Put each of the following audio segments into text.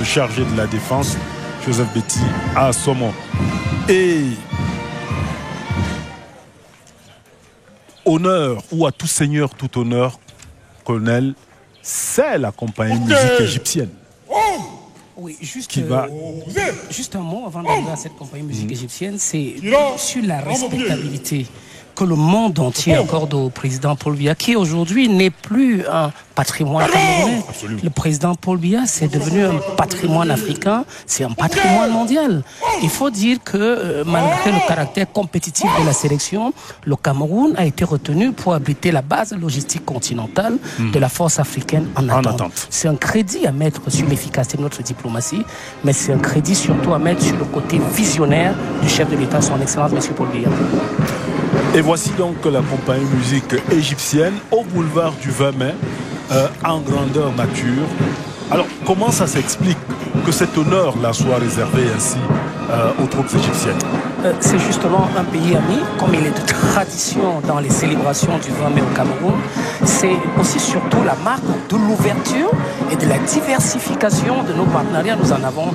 chargé de la défense, Joseph Betty, à Somon. Et honneur, ou à tout seigneur, tout honneur, colonel, c'est la compagnie de musique égyptienne. Oui, juste un mot avant d'arriver à cette compagnie de musique égyptienne, c'est sur la respectabilité que le monde entier accorde au président Paul Biya, qui aujourd'hui n'est plus un patrimoine camerounais. Le président Paul Biya, c'est devenu un patrimoine africain, c'est un patrimoine mondial. Il faut dire que malgré le caractère compétitif de la sélection, le Cameroun a été retenu pour abriter la base logistique continentale de la force africaine en attente. C'est un crédit à mettre sur l'efficacité de notre diplomatie, mais c'est un crédit surtout à mettre sur le côté visionnaire du chef de l'État, son Excellence, M. Paul Biya. Et voici donc la compagnie musique égyptienne au boulevard du 20 mai, en grandeur nature. Alors, comment ça s'explique que cet honneur-là soit réservé ainsi aux troupes égyptiennes? C'est justement un pays ami, comme il est de tradition dans les célébrations du 20 mai au Cameroun. C'est aussi surtout la marque de l'ouverture et de la diversification de nos partenariats. Nous en avons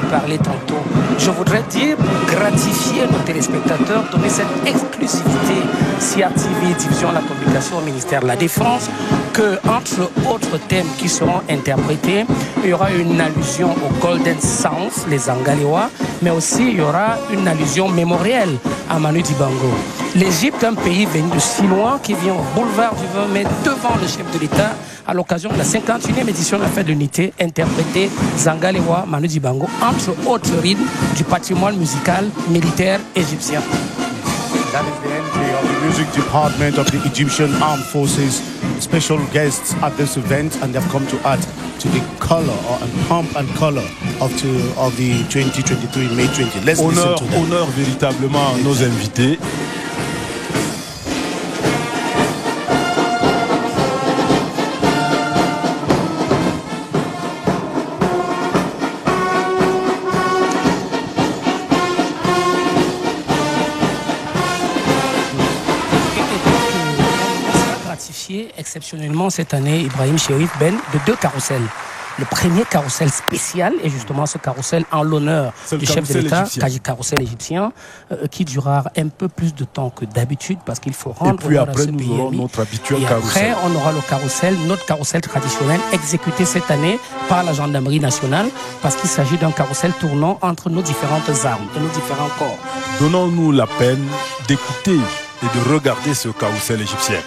parlé tantôt. Je voudrais dire, pour gratifier nos téléspectateurs, donner cette exclusivité CRTV, Division de la Communication au ministère de la Défense, que entre autres thèmes qui seront interprétés, il y aura une allusion au Golden South, les Angalewa, mais aussi il y aura une allusion mémorielle à Manu Dibango. L'Égypte, un pays venu de si loin, qui vient au boulevard du 20 mai devant le chef de l'État à l'occasion de la 51e édition de la Fête de l'Unité, interpréter Zangalewa, Manu Dibango, entre autres rythmes du patrimoine musical militaire égyptien. That is the entry of the music department of the Egyptian Armed Forces. Special guests at this event, and they've come to add to the color and pomp and color of the 2023 May 20. Let's listen to them. Honneur véritablement à nos invités. Exceptionnellement cette année, Ibrahim Chérif Ben, de 2 carrousels. Le premier carrousel spécial est justement ce carrousel en l'honneur du chef de l'État, carrousel égyptien, qui durera un peu plus de temps que d'habitude parce qu'il faut rendre honneur à ce pays. Et puis après, nous aurons notre habituel carrousel. Après, on aura le carrousel, notre carrousel traditionnel, exécuté cette année par la gendarmerie nationale parce qu'il s'agit d'un carrousel tournant entre nos différentes armes et nos différents corps. Donnons-nous la peine d'écouter et de regarder ce carrousel égyptien.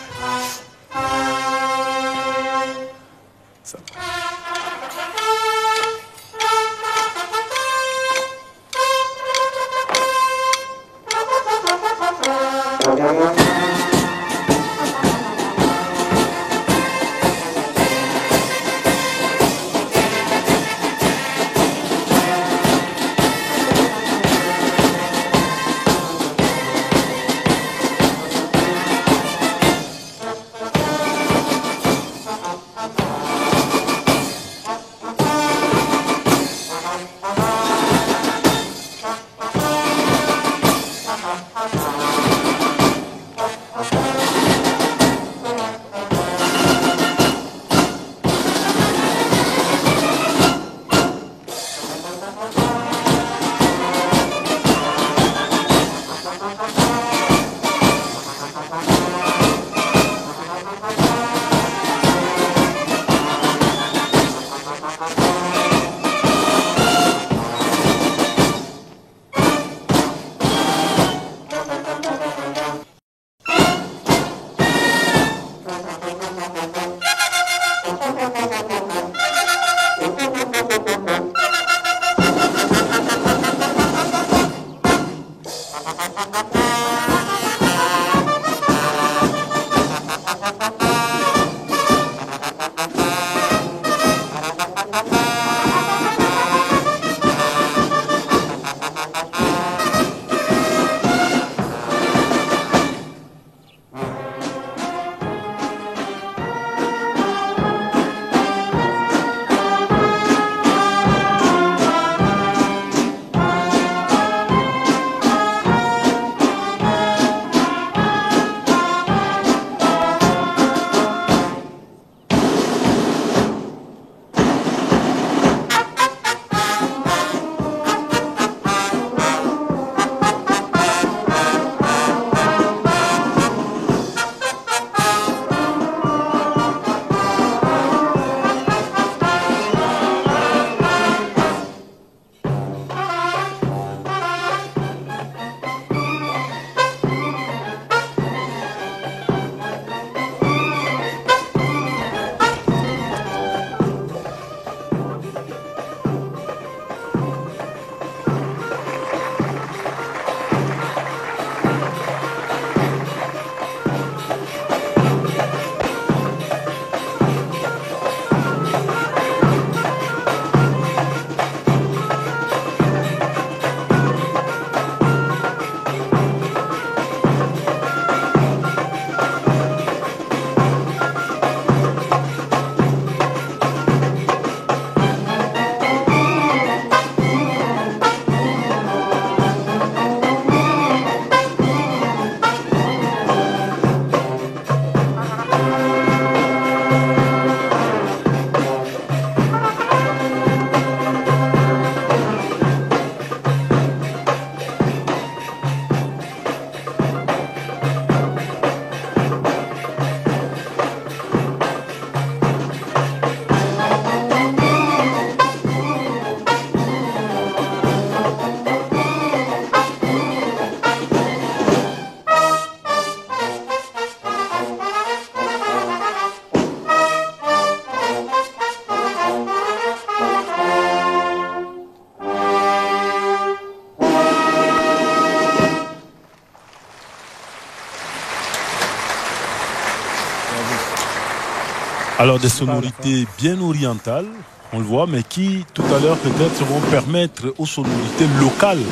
Alors des sonorités bien orientales, on le voit, mais qui tout à l'heure peut-être vont permettre aux sonorités locales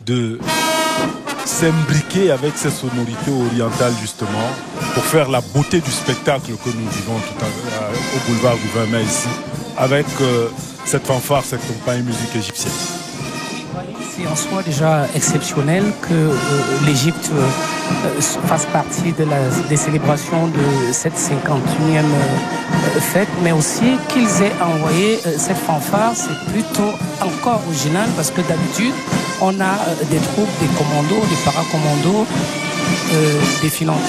de s'imbriquer avec ces sonorités orientales justement pour faire la beauté du spectacle que nous vivons tout à l'heure au boulevard du 20 mai ici avec cette fanfare, cette compagnie musique égyptienne. C'est en soi déjà exceptionnel que l'Égypte fasse partie des célébrations de cette 51e fête, mais aussi qu'ils aient envoyé cette fanfare. C'est plutôt encore original parce que d'habitude, on a des troupes, des commandos, des paracommandos défilantes.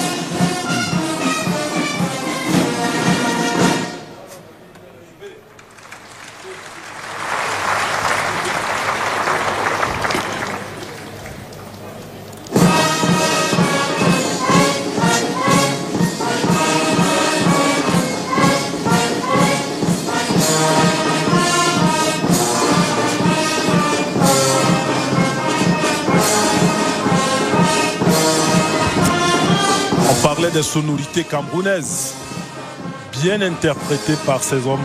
Des sonorités camerounaises bien interprétées par ces hommes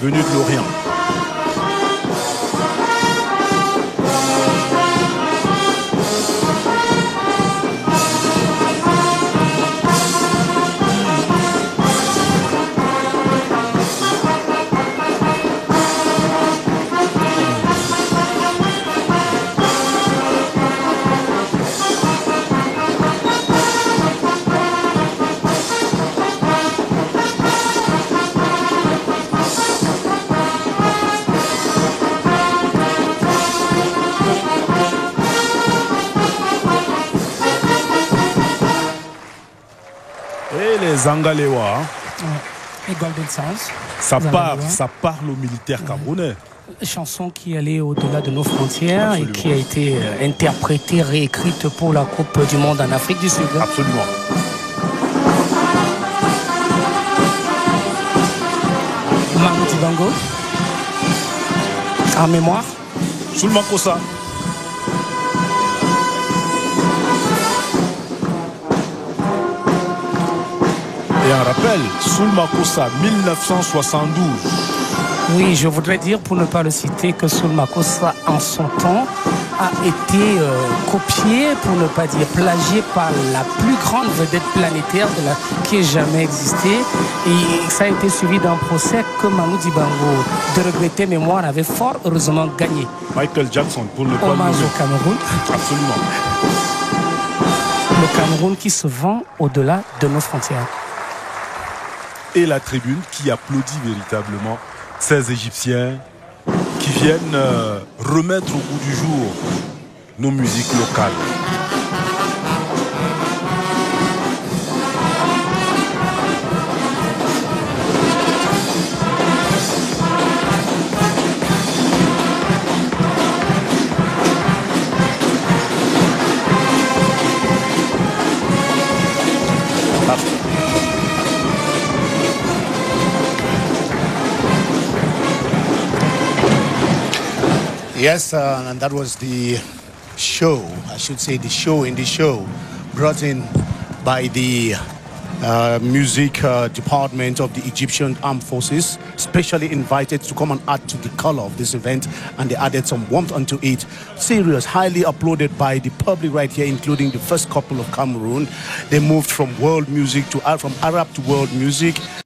venus de l'Orient. Zangalewa, et Golden Sounds. Ça parle aux militaires camerounais. Chanson qui allait au-delà de nos frontières. Absolument. Et qui a été interprétée, réécrite pour la Coupe du Monde en Afrique du Sud. Absolument. Manu Dibango, en mémoire. Soulman Kossa. Et un rappel, Soulman Kossa, 1972. Oui, je voudrais dire, pour ne pas le citer, que Soulman Kossa, en son temps, a été copié, pour ne pas dire plagié, par la plus grande vedette planétaire qui ait jamais existé. Et ça a été suivi d'un procès que Manu Dibango, de regretter mémoire, avait fort heureusement gagné. Michael Jackson, pour le hommage au Cameroun. Absolument. Le Cameroun qui se vend au-delà de nos frontières. Et la tribune qui applaudit véritablement ces Égyptiens qui viennent remettre au goût du jour nos musiques locales. Yes, and that was the show, I should say the show in the show, brought in by the music department of the Egyptian Armed Forces, specially invited to come and add to the color of this event, and they added some warmth onto it. Serious, highly applauded by the public right here, including the first couple of Cameroon. They moved from world music to from Arab to world music.